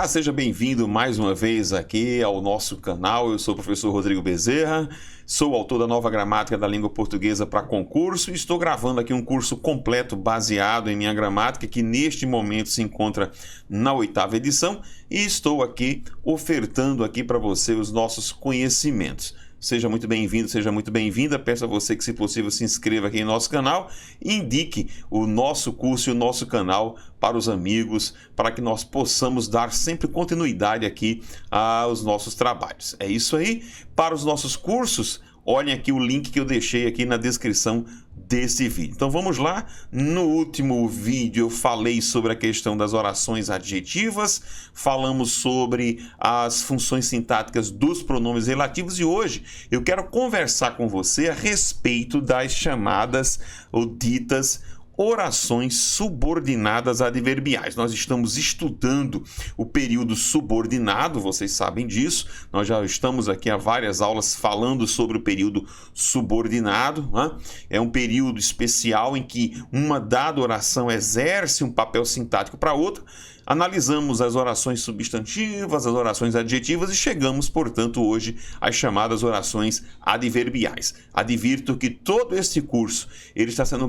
Olá, seja bem-vindo mais uma vez aqui ao nosso canal. Eu sou o professor Rodrigo Bezerra, sou autor da Nova Gramática da Língua Portuguesa para Concurso e estou gravando aqui um curso completo baseado em minha gramática, que neste momento se encontra na 8ª edição, e estou aqui ofertando aqui para você os nossos conhecimentos. Seja muito bem-vindo, seja muito bem-vinda. Peço a você que, se possível, se inscreva aqui em nosso canal e indique o nosso curso e o nosso canal para os amigos, para que nós possamos dar sempre continuidade aqui aos nossos trabalhos. É isso aí. Para os nossos cursos, olhem aqui o link que eu deixei aqui na descrição desse vídeo. Então vamos lá. No último vídeo eu falei sobre a questão das orações adjetivas, falamos sobre as funções sintáticas dos pronomes relativos e hoje eu quero conversar com você a respeito das chamadas ou ditas orações subordinadas adverbiais. Nós estamos estudando o período subordinado, vocês sabem disso. Nós já estamos aqui há várias aulas falando sobre o período subordinado, né? É um período especial em que uma dada oração exerce um papel sintático para outra. Analisamos as orações substantivas, as orações adjetivas e chegamos, portanto, hoje às chamadas orações adverbiais. Advirto que todo este curso ele está sendo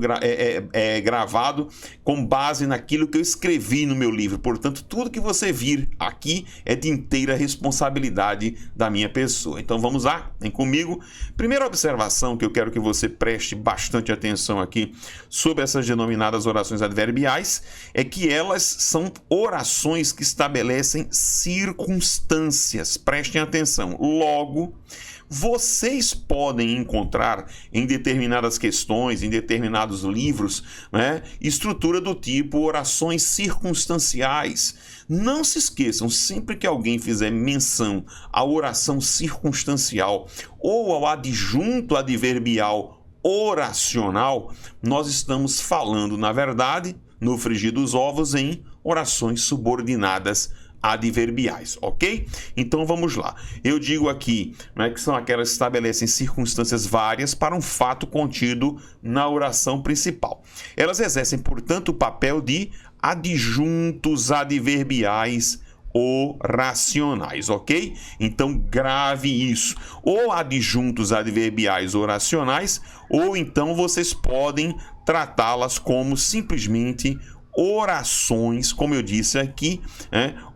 gravado com base naquilo que eu escrevi no meu livro. Portanto, tudo que você vir aqui é de inteira responsabilidade da minha pessoa. Então vamos lá, vem comigo. Primeira observação que eu quero que você preste bastante atenção aqui sobre essas denominadas orações adverbiais é que elas são orações que estabelecem circunstâncias. Prestem atenção. Logo, vocês podem encontrar em determinadas questões, em determinados livros, né, estrutura do tipo orações circunstanciais. Não se esqueçam, sempre que alguém fizer menção à oração circunstancial ou ao adjunto adverbial oracional, nós estamos falando, na verdade, no frigir dos ovos, em orações subordinadas adverbiais, ok? Então vamos lá. Eu digo aqui, né, que são aquelas que estabelecem circunstâncias várias para um fato contido na oração principal. Elas exercem, portanto, o papel de adjuntos adverbiais oracionais, ok? Então grave isso. Ou adjuntos adverbiais oracionais, ou então vocês podem tratá-las como simplesmente orações, como eu disse aqui,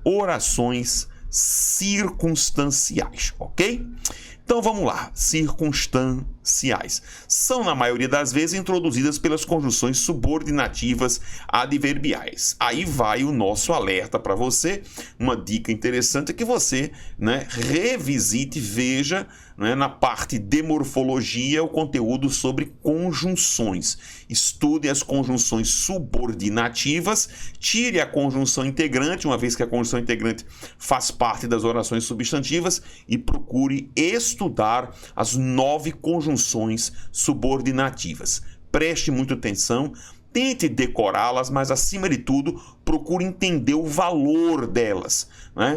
orações circunstanciais, ok? Então vamos lá, circunstanciais. São, na maioria das vezes, introduzidas pelas conjunções subordinativas adverbiais. Aí vai o nosso alerta para você. Uma dica interessante é que você, revisite, veja, na parte de morfologia o conteúdo sobre conjunções. Estude as conjunções subordinativas, tire a conjunção integrante, uma vez que a conjunção integrante faz parte das orações substantivas, e procure estudar as 9 conjunções subordinativas. Preste muita atenção, tente decorá-las, mas acima de tudo, procure entender o valor delas,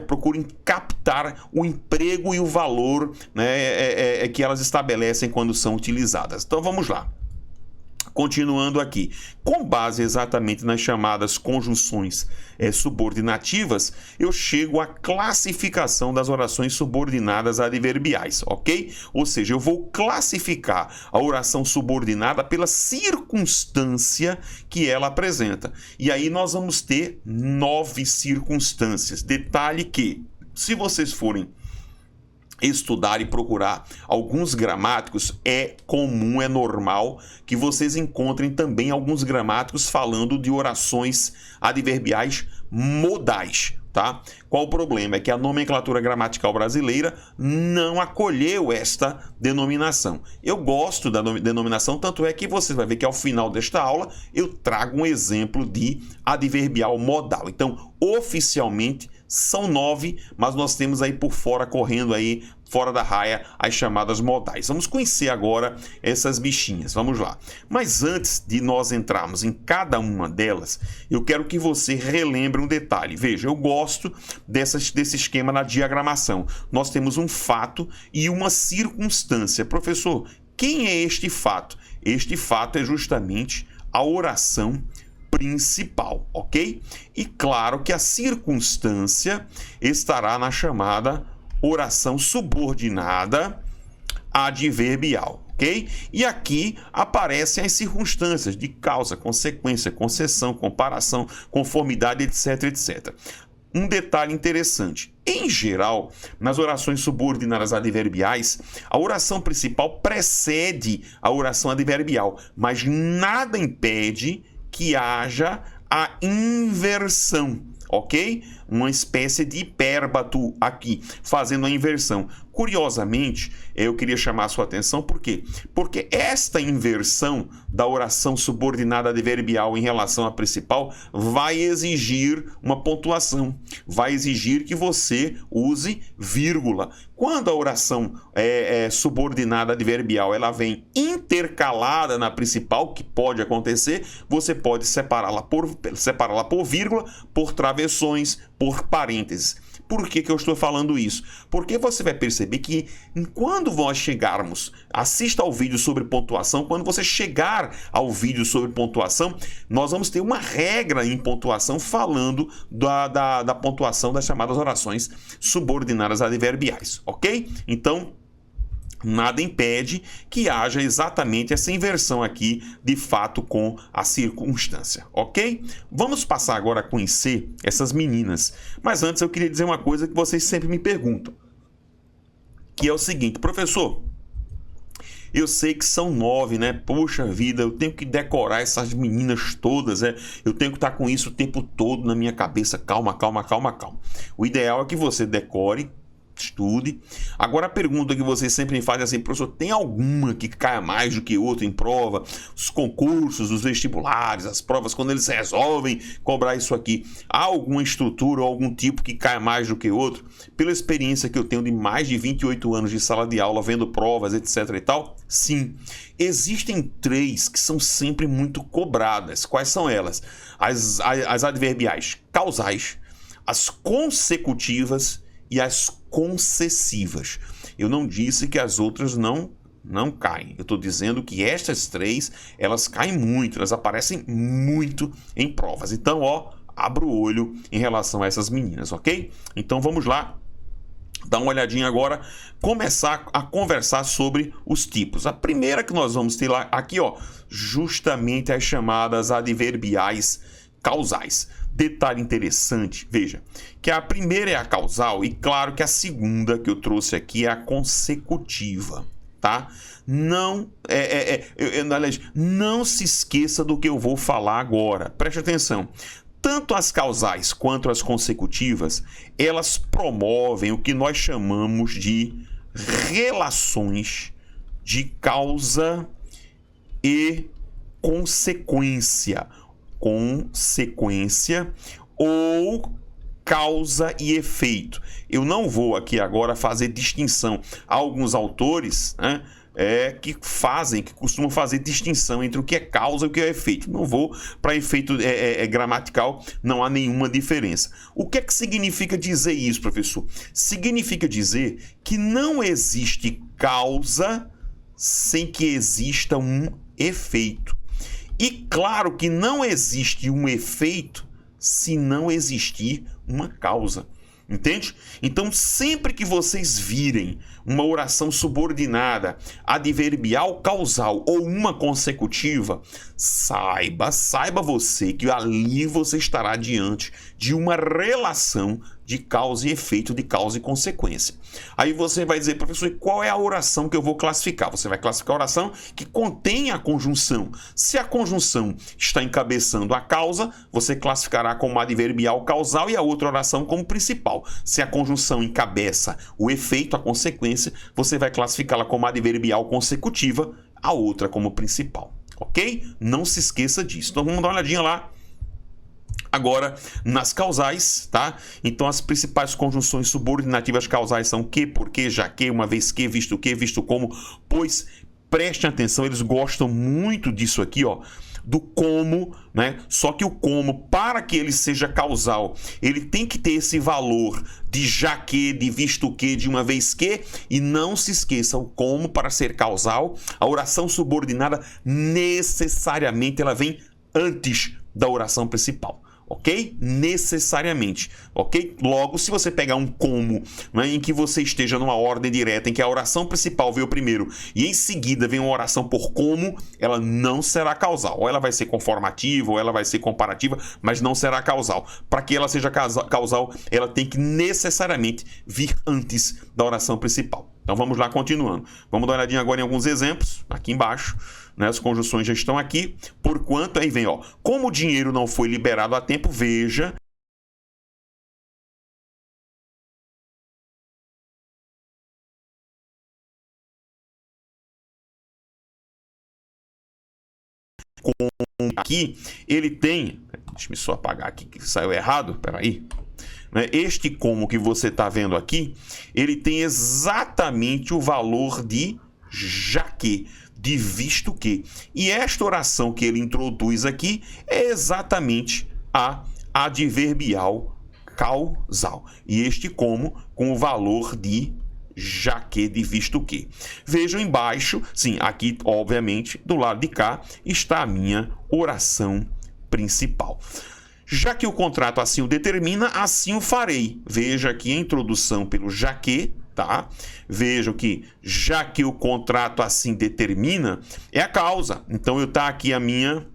procure captar o emprego e o valor, que elas estabelecem quando são utilizadas. Então vamos lá. Continuando aqui, com base exatamente nas chamadas conjunções subordinativas, eu chego à classificação das orações subordinadas adverbiais, ok? Ou seja, eu vou classificar a oração subordinada pela circunstância que ela apresenta. E aí nós vamos ter 9 circunstâncias. Detalhe que, se vocês forem estudar e procurar alguns gramáticos, é comum, é normal que vocês encontrem também alguns gramáticos falando de orações adverbiais modais, tá? Qual o problema? É que a nomenclatura gramatical brasileira não acolheu esta denominação. Eu gosto da denominação, tanto é que você vai ver que ao final desta aula eu trago um exemplo de adverbial modal. Então, oficialmente, são 9, mas nós temos aí por fora, correndo aí, fora da raia, as chamadas modais. Vamos conhecer agora essas bichinhas, vamos lá. Mas antes de nós entrarmos em cada uma delas, eu quero que você relembre um detalhe. Veja, eu gosto desse esquema na diagramação. Nós temos um fato e uma circunstância. Professor, quem é este fato? Este fato é justamente a oração principal, ok? E claro que a circunstância estará na chamada oração subordinada adverbial, ok? E aqui aparecem as circunstâncias de causa, consequência, concessão, comparação, conformidade, etc, etc. Um detalhe interessante: em geral, nas orações subordinadas adverbiais, a oração principal precede a oração adverbial, mas nada impede que haja a inversão, ok? Uma espécie de hipérbato aqui, fazendo a inversão. Curiosamente, eu queria chamar a sua atenção, por quê? Porque esta inversão da oração subordinada adverbial em relação à principal vai exigir uma pontuação, vai exigir que você use vírgula. Quando a oração subordinada adverbial ela vem intercalada na principal, que pode acontecer, você pode separá-la por vírgula, por travessões, por parênteses. Por que eu estou falando isso? Porque você vai perceber que quando nós chegarmos, assista ao vídeo sobre pontuação, quando você chegar ao vídeo sobre pontuação, nós vamos ter uma regra em pontuação falando da pontuação das chamadas orações subordinadas adverbiais, ok? Então, nada impede que haja exatamente essa inversão aqui, de fato, com a circunstância, ok? Vamos passar agora a conhecer essas meninas. Mas antes eu queria dizer uma coisa que vocês sempre me perguntam, que é o seguinte: professor, eu sei que são 9, né? Poxa vida, eu tenho que decorar essas meninas todas, né? Eu tenho que estar com isso o tempo todo na minha cabeça. Calma, calma, calma, calma. O ideal é que você decore, estude. Agora a pergunta que vocês sempre me fazem é assim: professor, tem alguma que caia mais do que outra em prova? Os concursos, os vestibulares, as provas, quando eles resolvem cobrar isso aqui, há alguma estrutura ou algum tipo que caia mais do que outro? Pela experiência que eu tenho de mais de 28 anos de sala de aula, vendo provas, etc e tal, sim. Existem 3 que são sempre muito cobradas. Quais são elas? As adverbiais causais, as consecutivas e as concessivas. Eu não disse que as outras não caem. Eu estou dizendo que estas 3, elas caem muito, elas aparecem muito em provas. Então, abra o olho em relação a essas meninas, ok? Então, vamos lá, dar uma olhadinha agora, começar a conversar sobre os tipos. A primeira que nós vamos ter lá, aqui, justamente as chamadas adverbiais causais. Detalhe interessante, veja, que a primeira é a causal e claro que a segunda que eu trouxe aqui é a consecutiva, tá? Não se esqueça do que eu vou falar agora, preste atenção. Tanto as causais quanto as consecutivas, elas promovem o que nós chamamos de relações de causa e consequência ou causa e efeito. Eu não vou aqui agora fazer distinção. Há alguns autores, né, que costumam fazer distinção entre o que é causa e o que é efeito. Não vou, para efeito gramatical, não há nenhuma diferença. O que é que significa dizer isso, professor? Significa dizer que não existe causa sem que exista um efeito. E claro que não existe um efeito se não existir uma causa. Entende? Então, sempre que vocês virem uma oração subordinada, adverbial causal ou uma consecutiva, saiba você que ali você estará diante de uma relação de causa e efeito, de causa e consequência. Aí você vai dizer: professor, qual é a oração que eu vou classificar? Você vai classificar a oração que contém a conjunção. Se a conjunção está encabeçando a causa, você classificará como adverbial causal e a outra oração como principal. Se a conjunção encabeça o efeito, a consequência, você vai classificá-la como adverbial consecutiva, a outra como principal. Ok? Não se esqueça disso. Então vamos dar uma olhadinha lá agora nas causais, tá? Então as principais conjunções subordinativas causais são que, porque, já que, uma vez que, visto como, pois. Prestem atenção, eles gostam muito disso aqui, do como, né? Só que o como, para que ele seja causal, ele tem que ter esse valor de já que, de visto que, de uma vez que, e não se esqueça, o como, para ser causal, a oração subordinada necessariamente ela vem antes da oração principal. Ok? Necessariamente. Ok? Logo, se você pegar um como, né, em que você esteja numa ordem direta, em que a oração principal veio primeiro e em seguida vem uma oração por como, ela não será causal. Ou ela vai ser conformativa, ou ela vai ser comparativa, mas não será causal. Para que ela seja causal, ela tem que necessariamente vir antes da oração principal. Então vamos lá, continuando. Vamos dar uma olhadinha agora em alguns exemplos, aqui embaixo. Né, as conjunções já estão aqui. Porquanto, aí vem, ó, como o dinheiro não foi liberado a tempo, veja. Aqui ele tem, deixa eu só apagar aqui que saiu errado, peraí. Este como que você está vendo aqui, ele tem exatamente o valor de já que, de visto que. E esta oração que ele introduz aqui é exatamente a adverbial causal. E este como com o valor de já que, de visto que. Vejam embaixo, sim, aqui, obviamente, do lado de cá, está a minha oração principal. Já que o contrato assim o determina, assim o farei. Veja aqui a introdução pelo já que, tá? Veja que já que o contrato assim determina, é a causa. Então, eu tá aqui a minha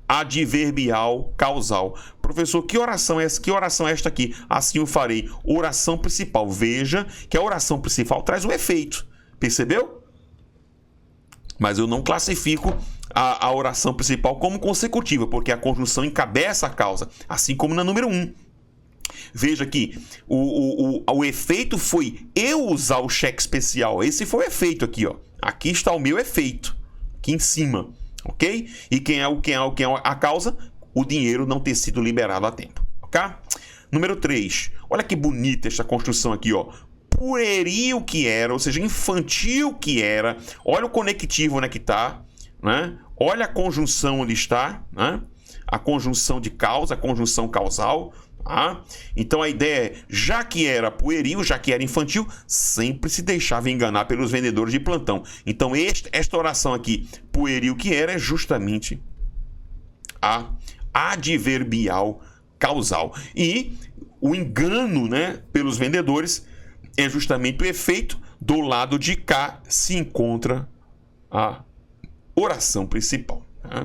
adverbial causal. Professor, que oração é essa? Que oração é esta aqui? Assim o farei. Oração principal. Veja que a oração principal traz um efeito. Percebeu? Mas eu não classifico a oração principal como consecutiva, porque a conjunção encabeça a causa, assim como na número 1. Veja que o efeito foi eu usar o cheque especial. Esse foi o efeito aqui, ó. Aqui está o meu efeito, aqui em cima, ok? E quem é a causa? O dinheiro não ter sido liberado a tempo, ok? Número 3. Olha que bonita esta construção aqui, ó. Pueril que era, ou seja, infantil que era. Olha o conectivo onde é que está, né? Olha a conjunção onde está, né? A conjunção de causa, a conjunção causal. Tá? Então a ideia é, já que era pueril, já que era infantil, sempre se deixava enganar pelos vendedores de plantão. Então esta oração aqui, pueril que era, é justamente a adverbial causal. E o engano, né, pelos vendedores é justamente o efeito. Do lado de cá se encontra a oração principal.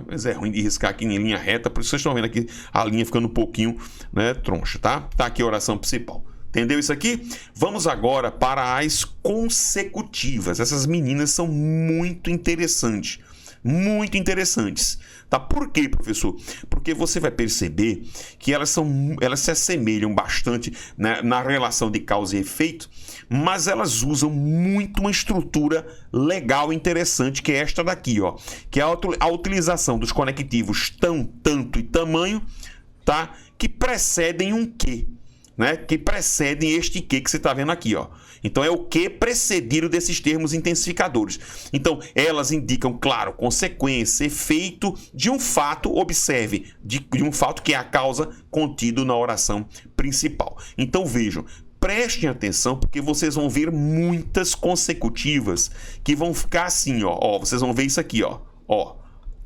Mas é ruim de riscar aqui em linha reta, por isso vocês estão vendo aqui a linha ficando um pouquinho, né, troncha, tá? Tá aqui a oração principal. Entendeu isso aqui? Vamos agora para as consecutivas. Essas meninas são muito interessantes. Muito interessantes. Tá? Por quê, professor? Porque você vai perceber que elas se assemelham bastante, né, na relação de causa e efeito, mas elas usam muito uma estrutura legal e interessante, que é esta daqui, ó, que é a utilização dos conectivos tão, tanto e tamanho, tá? Que precedem um que, né? Que precedem este que você está vendo aqui, ó. Então é o que precedido desses termos intensificadores. Então elas indicam, claro, consequência, efeito de um fato, observe, de um fato que é a causa contido na oração principal. Então vejam, prestem atenção, porque vocês vão ver muitas consecutivas que vão ficar assim, ó, vocês vão ver isso aqui, ó,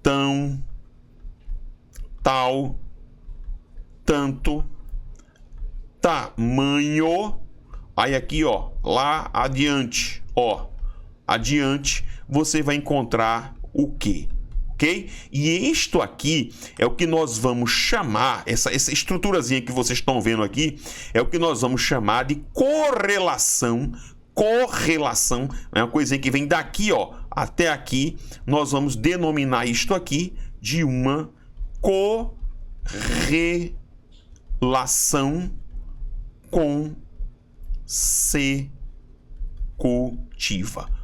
tão, tal, tanto, tamanho. Aí aqui, ó, lá adiante, ó, adiante, você vai encontrar o que, ok? E isto aqui é o que nós vamos chamar, essa estruturazinha que vocês estão vendo aqui, é o que nós vamos chamar de correlação. Correlação é uma coisinha que vem daqui, ó, até aqui. Nós vamos denominar isto aqui de uma correlação consecutiva,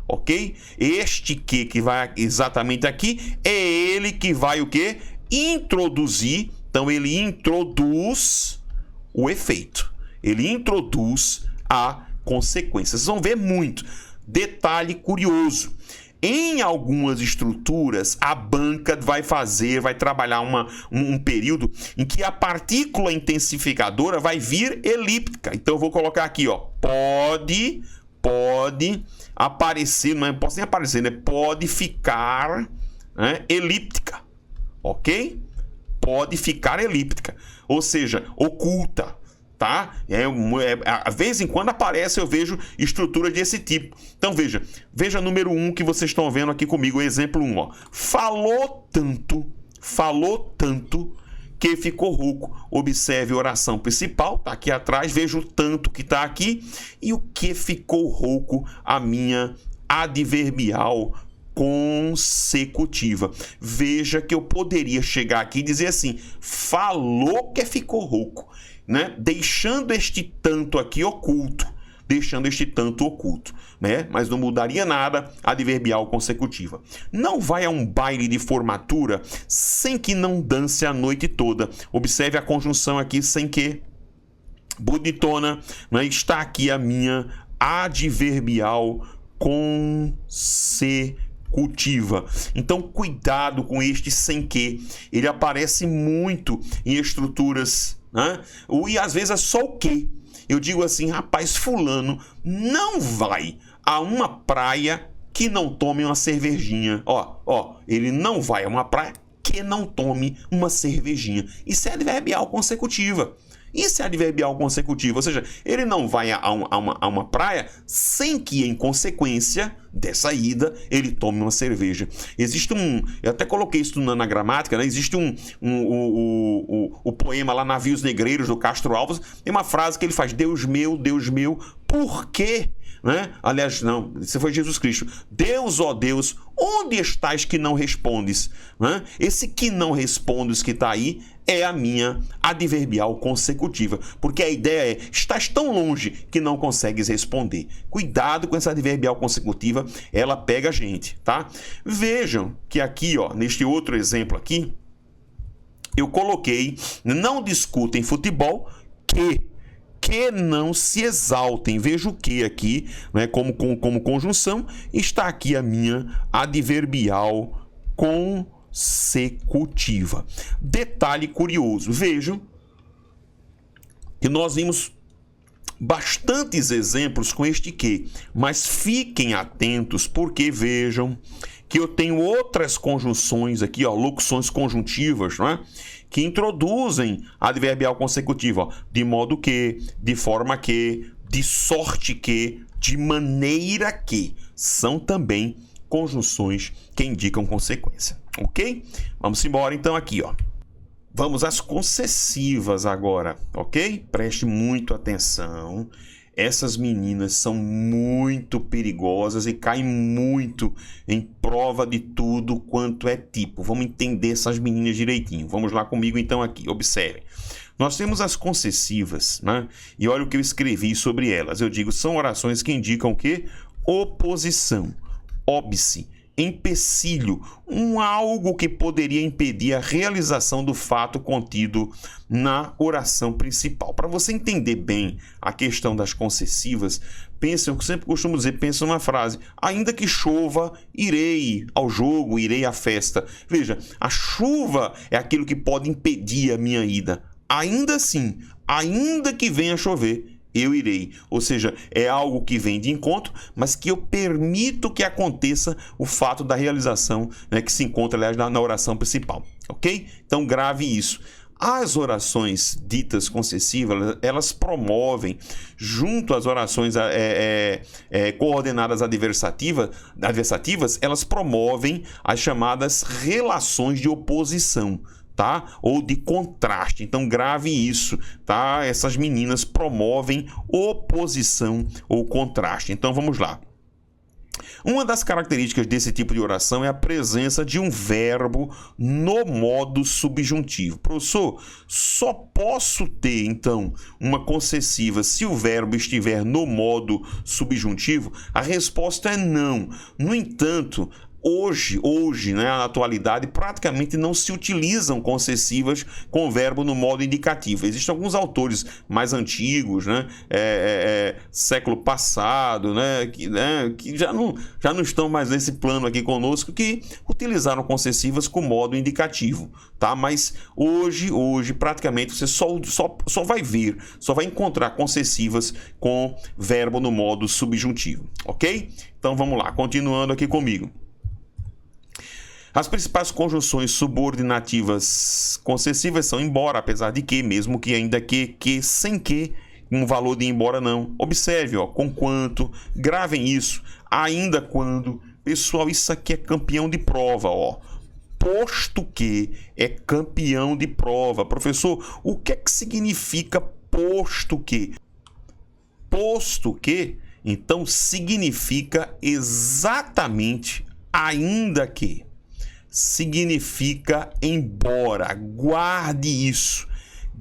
ok? Este que vai exatamente aqui é ele que vai o quê? Introduzir. Então ele introduz o efeito, ele introduz a consequência. Vocês vão ver muito. Detalhe curioso: em algumas estruturas, a banca vai trabalhar um período em que a partícula intensificadora vai vir elíptica. Então eu vou colocar aqui, ó, pode aparecer, não pode nem aparecer, né? Pode ficar, né, elíptica, ok? pode ficar elíptica, ou seja, oculta. Tá? A vez em quando aparece, eu vejo estrutura desse tipo. Então veja número 1 que vocês estão vendo aqui comigo, exemplo 1. Ó. Falou tanto que ficou rouco. Observe a oração principal, tá aqui atrás, veja o tanto que está aqui e o que ficou rouco, a minha adverbial consecutiva. Veja que eu poderia chegar aqui e dizer assim, falou que ficou rouco. Né? Deixando este tanto aqui oculto, né? Mas não mudaria nada a adverbial consecutiva. Não vai a um baile de formatura sem que não dance a noite toda. Observe a conjunção aqui, sem que, bonitona, né? Está aqui a minha adverbial consecutiva. Então, cuidado com este sem que. Ele aparece muito em estruturas, né? E às vezes é só o que. Eu digo assim, rapaz, fulano não vai a uma praia que não tome uma cervejinha. Ele não vai a uma praia que não tome uma cervejinha. Isso é adverbial consecutiva. Ou seja, ele não vai a uma praia sem que, em consequência dessa ida, ele tome uma cerveja. Existe eu até coloquei isso na gramática, né? Existe o poema lá, Navios Negreiros, do Castro Alves, tem uma frase que ele faz, Deus meu, por quê? Né? Aliás, não, isso foi Jesus Cristo. Deus, ó Deus, onde estás que não respondes? Né? Esse que não respondes que está aí é a minha adverbial consecutiva, porque a ideia é, estás tão longe que não consegues responder. Cuidado com essa adverbial consecutiva, ela pega a gente, tá? Vejam que aqui, ó, neste outro exemplo aqui, eu coloquei, não discutem futebol, que não se exaltem. Veja o que aqui, né, como conjunção, está aqui a minha adverbial consecutiva. Detalhe curioso, vejam que nós vimos bastantes exemplos com este que, mas fiquem atentos porque vejam que eu tenho outras conjunções aqui, ó, locuções conjuntivas, não é? Que introduzem a adverbial consecutiva, ó, de modo que, de forma que, de sorte que, de maneira que, são também conjunções que indicam consequência, ok? Vamos embora então aqui, ó. Vamos às concessivas agora, ok? Preste muito atenção. Essas meninas são muito perigosas e caem muito em prova de tudo quanto é tipo. Vamos entender essas meninas direitinho. Vamos lá comigo então aqui, observem. Nós temos as concessivas, né? E olha o que eu escrevi sobre elas. Eu digo, são orações que indicam o quê? Oposição, óbice, empecilho, algo que poderia impedir a realização do fato contido na oração principal. Para você entender bem a questão das concessivas, pense, eu sempre costumo dizer, pensa numa frase, ainda que chova, irei ao jogo, irei à festa. Veja, a chuva é aquilo que pode impedir a minha ida. Ainda assim, ainda que venha chover, eu irei. Ou seja, é algo que vem de encontro, mas que eu permito que aconteça o fato da realização, né, que se encontra, aliás, na oração principal. Ok? Então, grave isso. As orações ditas concessivas, elas promovem, junto às orações coordenadas adversativas, elas promovem as chamadas relações de oposição, tá? Ou de contraste. Então, grave isso, tá? Essas meninas promovem oposição ou contraste. Então, vamos lá. Uma das características desse tipo de oração é a presença de um verbo no modo subjuntivo. Professor, só posso ter, então, uma concessiva se o verbo estiver no modo subjuntivo? A resposta é não. No entanto, Hoje, né, na atualidade, praticamente não se utilizam concessivas com o verbo no modo indicativo. Existem alguns autores mais antigos, né, século passado, né, que já não estão mais nesse plano aqui conosco, que utilizaram concessivas com modo indicativo, tá? Mas hoje praticamente você só vai encontrar concessivas com verbo no modo subjuntivo, ok? Então vamos lá, continuando aqui comigo. As principais conjunções subordinativas concessivas são embora, apesar de que, mesmo que, ainda que, sem que, um valor de embora não. Observe, ó, com quanto, gravem isso, ainda quando. Pessoal, isso aqui é campeão de prova, ó. Posto que é campeão de prova. Professor, o que é que significa posto que? Posto que, então, significa exatamente ainda que. Significa embora. Guarde isso.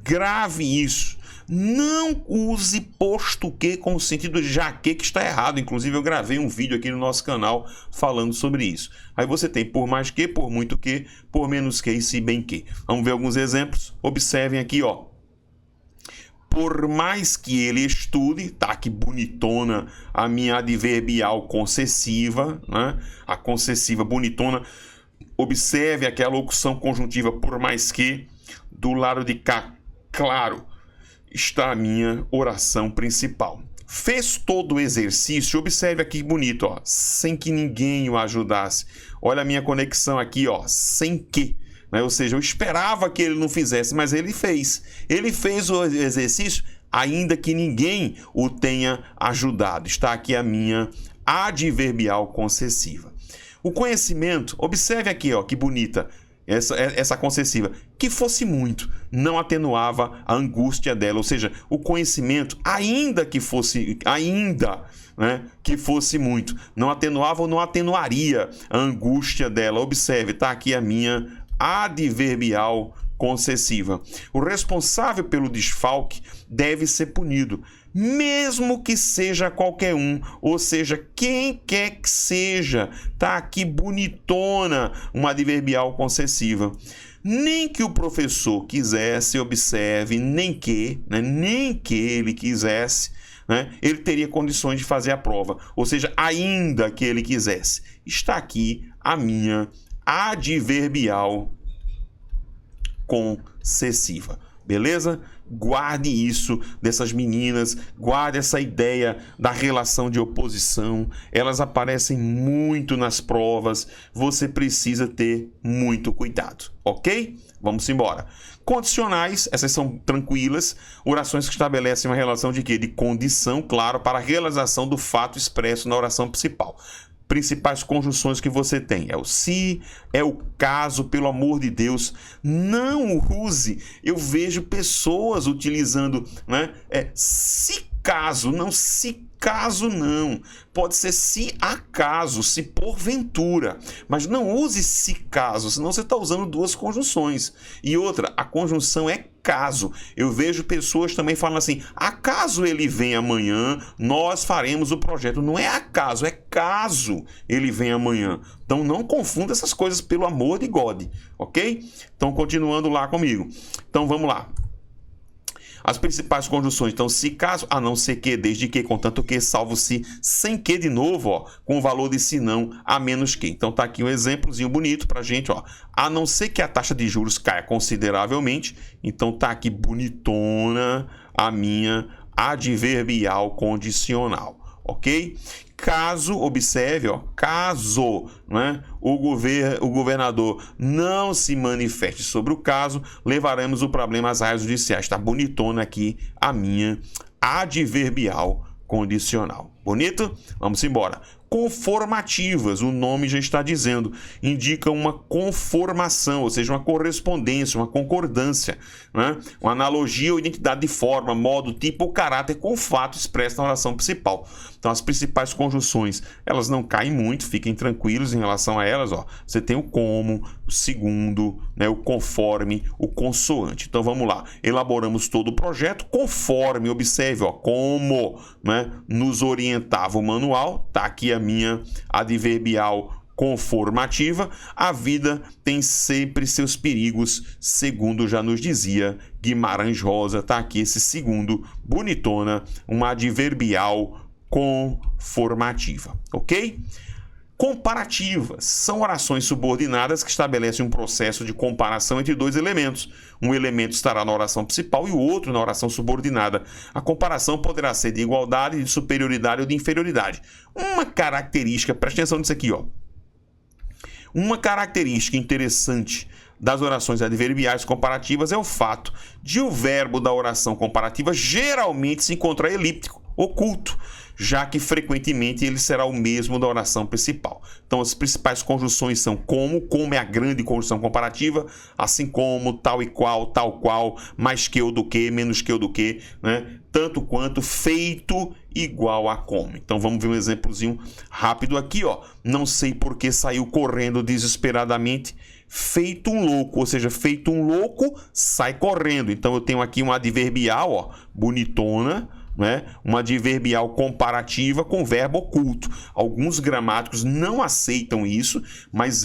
Grave isso. Não use posto que com o sentido de já que está errado. Inclusive, eu gravei um vídeo aqui no nosso canal falando sobre isso. Aí você tem por mais que, por muito que, por menos que e se bem que. Vamos ver alguns exemplos. Observem aqui, ó. Por mais que ele estude, tá aqui bonitona a minha adverbial concessiva, né? A concessiva bonitona. Observe aqui a locução conjuntiva por mais que, do lado de cá, claro, está a minha oração principal. Fez todo o exercício, observe aqui bonito, ó, sem que ninguém o ajudasse. Olha a minha conexão aqui, ó, sem que, né? Ou seja, eu esperava que ele não fizesse, mas ele fez. Ele fez o exercício, ainda que ninguém o tenha ajudado. Está aqui a minha adverbial concessiva. O conhecimento, observe aqui, ó, que bonita. Essa concessiva, que fosse muito, não atenuava a angústia dela, ou seja, o conhecimento, ainda que fosse muito, não atenuava ou não atenuaria a angústia dela. Observe, tá aqui a minha adverbial concessiva. O responsável pelo desfalque deve ser punido, mesmo que seja qualquer um, ou seja, quem quer que seja. Tá aqui bonitona uma adverbial concessiva. Nem que o professor quisesse, observe, nem que ele quisesse, né, ele teria condições de fazer a prova, ou seja, ainda que ele quisesse. Está aqui a minha adverbial concessiva. Beleza? Guarde isso dessas meninas, guarde essa ideia da relação de oposição. Elas aparecem muito nas provas, você precisa ter muito cuidado, ok? Vamos embora. Condicionais, essas são tranquilas, orações que estabelecem uma relação de quê? De condição, claro, para a realização do fato expresso na oração principal. Principais conjunções que você tem é o se, é o caso, pelo amor de Deus, não use. Eu vejo pessoas utilizando, né? Se caso, não se caso não. Pode ser se acaso, se porventura, mas não use se caso, senão você está usando duas conjunções. E outra, a conjunção é caso. Eu vejo pessoas também falando assim, acaso ele vem amanhã, nós faremos o projeto. Não é acaso, é caso ele vem amanhã. Então não confunda essas coisas, pelo amor de God, ok? Então continuando lá comigo. Então vamos lá. As principais conjunções, então, se caso, a não ser que, desde que, contanto que, salvo se, sem que de novo, ó, com o valor de se não, a menos que. Então tá aqui um exemplozinho bonito pra gente, ó. A não ser que a taxa de juros caia consideravelmente, então tá aqui bonitona a minha adverbial condicional, ok? Caso, observe, ó, caso, né, o governador não se manifeste sobre o caso, levaremos o problema às raias judiciais. Está bonitona aqui a minha adverbial condicional. Bonito? Vamos embora. Conformativas, o nome já está dizendo, indica uma conformação, ou seja, uma correspondência, uma concordância, né? Uma analogia ou identidade de forma, modo, tipo ou caráter com o fato expresso na oração principal. Então, as principais conjunções, elas não caem muito, fiquem tranquilos em relação a elas, ó. Você tem o como, o segundo, né, o conforme, o consoante. Então, vamos lá. Elaboramos todo o projeto conforme, observe, ó, como, né, nos orientava o manual. Tá aqui a minha adverbial conformativa. A vida tem sempre seus perigos, segundo já nos dizia Guimarães Rosa. Tá aqui esse segundo, bonitona, uma adverbial conformativa, ok? Comparativas são orações subordinadas que estabelecem um processo de comparação entre dois elementos. Um elemento estará na oração principal e o outro na oração subordinada. A comparação poderá ser de igualdade, de superioridade ou de inferioridade. Uma característica, presta atenção nisso aqui, ó. Uma característica interessante das orações adverbiais comparativas é o fato de o verbo da oração comparativa geralmente se encontrar elíptico, oculto, já que frequentemente ele será o mesmo da oração principal. Então as principais conjunções são como é a grande conjunção comparativa, assim como, tal qual, mais que ou do que, menos que ou do que, né? Tanto quanto, feito, igual a como. Então vamos ver um exemplozinho rápido aqui, ó. Não sei por que saiu correndo desesperadamente, feito um louco, ou seja, feito um louco, sai correndo. Então eu tenho aqui um adverbial, ó, bonitona, né? Uma adverbial comparativa com verbo oculto. Alguns gramáticos não aceitam isso, mas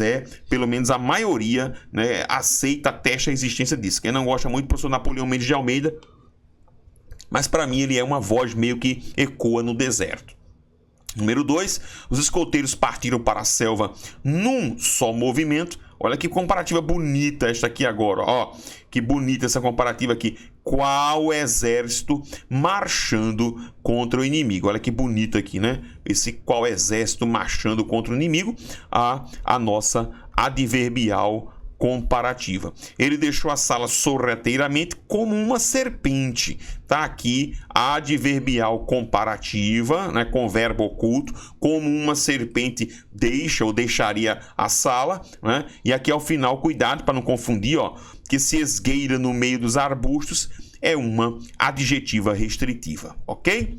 pelo menos a maioria, né, aceita, atesta a existência disso. Quem não gosta muito, o professor Napoleão Mendes de Almeida, mas para mim ele é uma voz meio que ecoa no deserto. Número 2, os escolteiros partiram para a selva num só movimento. Olha que comparativa bonita esta aqui agora, ó. Que bonita essa comparativa aqui. Qual exército marchando contra o inimigo? Olha que bonito aqui, né? Esse qual exército marchando contra o inimigo, a nossa adverbial comparativa. Ele deixou a sala sorrateiramente como uma serpente. Tá aqui a adverbial comparativa, né, com verbo oculto, como uma serpente deixa ou deixaria a sala, né? E aqui ao final, cuidado para não confundir, ó, que se esgueira no meio dos arbustos é uma adjetiva restritiva, ok?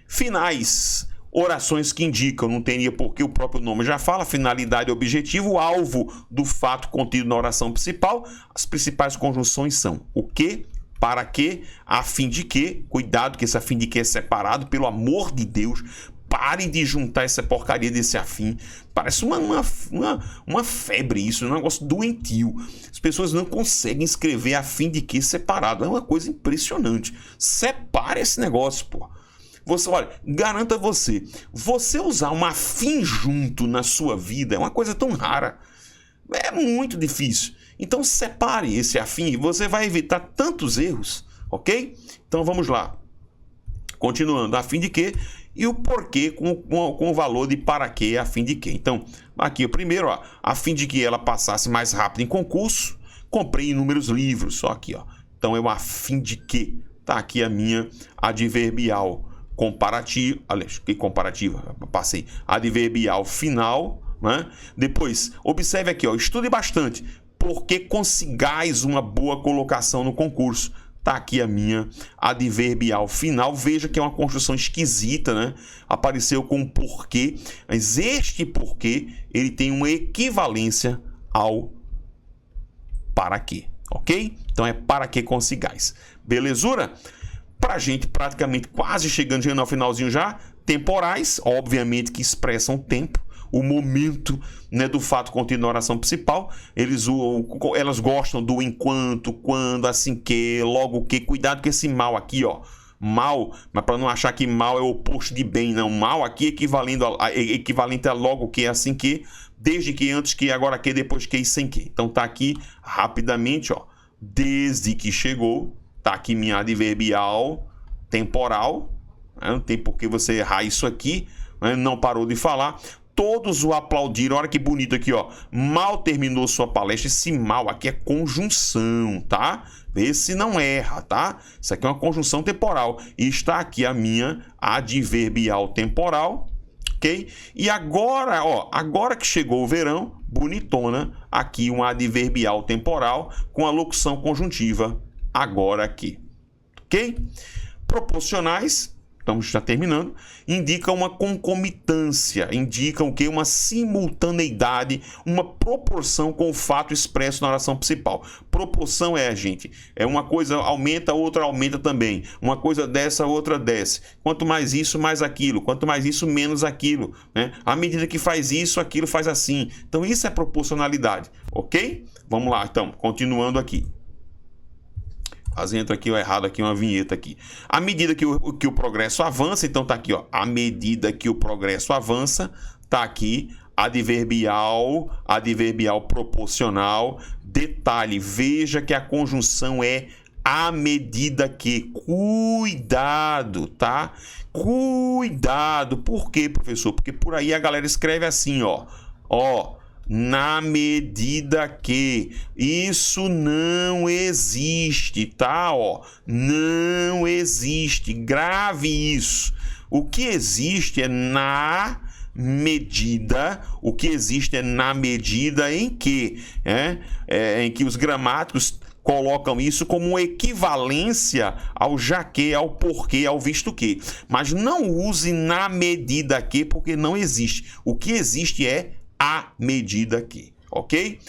Finais. Orações que indicam, não teria porque o próprio nome já fala, finalidade, objetivo, alvo do fato contido na oração principal. As principais conjunções são o que, para que, a fim de que. Cuidado que esse a fim de que é separado, pelo amor de Deus. Parem de juntar essa porcaria desse afim. Parece uma febre isso, um negócio doentio. As pessoas não conseguem escrever a fim de que separado. É uma coisa impressionante. Separe esse negócio, pô. Você, olha, garanta você usar um afim junto na sua vida é uma coisa tão rara. É muito difícil. Então separe esse afim e você vai evitar tantos erros, ok? Então vamos lá. Continuando, a fim de que e o porquê com o valor de para que, a fim de que. Então, aqui o primeiro, ó, a fim de que ela passasse mais rápido em concurso, comprei inúmeros livros, só aqui, ó. Então é o a fim de que. Tá aqui a minha adverbial comparativo, aliás, que comparativa, passei, adverbial final, né? Depois, observe aqui, ó, estude bastante, porque consigais uma boa colocação no concurso. Tá aqui a minha adverbial final, veja que é uma construção esquisita, né? Apareceu com porquê, mas este porquê, ele tem uma equivalência ao para que, ok? Então é para que consigais. Belezura? Pra gente praticamente quase chegando no finalzinho já, temporais, obviamente que expressam o tempo, o momento, né, do fato contido na oração principal. Elas gostam do enquanto, quando, assim que, logo que. Cuidado com esse mal aqui, ó. Mal, mas para não achar que mal é o oposto de bem, não. Mal aqui equivalente a logo que, assim que, desde que, antes que, agora que, depois que e sem que. Então tá aqui rapidamente, ó. Desde que chegou. Tá aqui minha adverbial temporal, né? Não tem por que você errar isso aqui, né? Não parou de falar. Todos o aplaudiram, olha que bonito aqui, ó. Mal terminou sua palestra, esse mal aqui é conjunção, tá? Vê se não erra, tá? Isso aqui é uma conjunção temporal. E está aqui a minha adverbial temporal, ok? E agora, ó, agora que chegou o verão, bonitona, aqui uma adverbial temporal com a locução conjuntiva. Agora aqui, ok? Proporcionais, estamos já terminando, indicam uma concomitância, indicam que uma simultaneidade, uma proporção com o fato expresso na oração principal. Proporção gente, é uma coisa aumenta, outra aumenta também. Uma coisa desce, a outra desce. Quanto mais isso, mais aquilo. Quanto mais isso, menos aquilo, né? À medida que faz isso, aquilo faz assim. Então isso é proporcionalidade, ok? Vamos lá, então, continuando aqui. Fazendo aqui errado aqui uma vinheta aqui. À medida que o progresso avança, então tá aqui, ó. À medida que o progresso avança, tá aqui adverbial proporcional. Detalhe, veja que a conjunção é à medida que. Cuidado, tá? Cuidado. Por quê, professor? Porque por aí a galera escreve assim, ó. Ó, na medida que. Isso não existe, tá? Ó, não existe. Grave isso. O que existe é na medida. O que existe é na medida em que, em que os gramáticos colocam isso como uma equivalência ao já que, ao porquê, ao visto que. Mas não use na medida que, porque não existe. O que existe é à medida que, ok?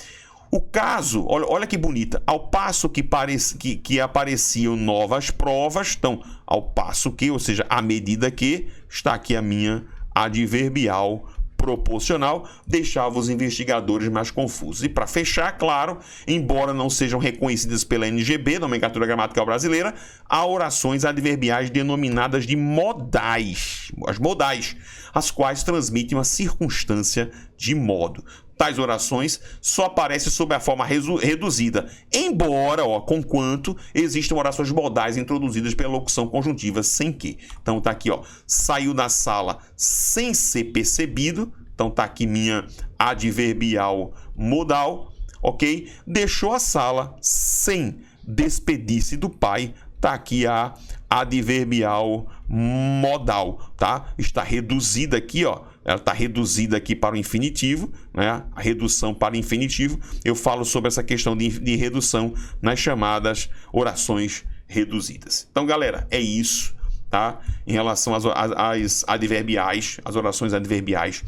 O caso, olha que bonita, ao passo que apareciam novas provas, então, ao passo que, ou seja, à medida que, está aqui a minha adverbial proporcional, deixava os investigadores mais confusos. E para fechar, claro, embora não sejam reconhecidas pela NGB, Nomenclatura Gramatical Brasileira, há orações adverbiais denominadas de modais, as modais, as quais transmitem uma circunstância de modo. Tais orações só aparecem sob a forma reduzida, embora, conquanto, existam orações modais introduzidas pela locução conjuntiva sem que. Então tá aqui, saiu da sala sem ser percebido, então tá aqui minha adverbial modal, ok? Deixou a sala sem despedir-se do pai, tá aqui a adverbial modal, tá? Está reduzida aqui, ela está reduzida aqui para o infinitivo, né? A redução para o infinitivo. Eu falo sobre essa questão de redução nas chamadas orações reduzidas. Então, galera, é isso, tá? Em relação às adverbiais, as orações adverbiais.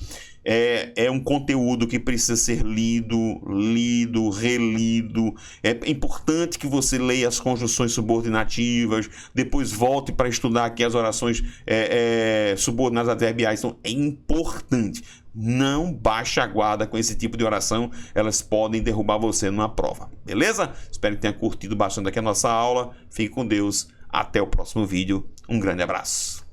É um conteúdo que precisa ser lido, relido. É importante que você leia as conjunções subordinativas, depois volte para estudar aqui as orações subordinadas adverbiais. Então, é importante. Não baixe a guarda com esse tipo de oração, elas podem derrubar você numa prova. Beleza? Espero que tenha curtido bastante aqui a nossa aula. Fique com Deus. Até o próximo vídeo. Um grande abraço.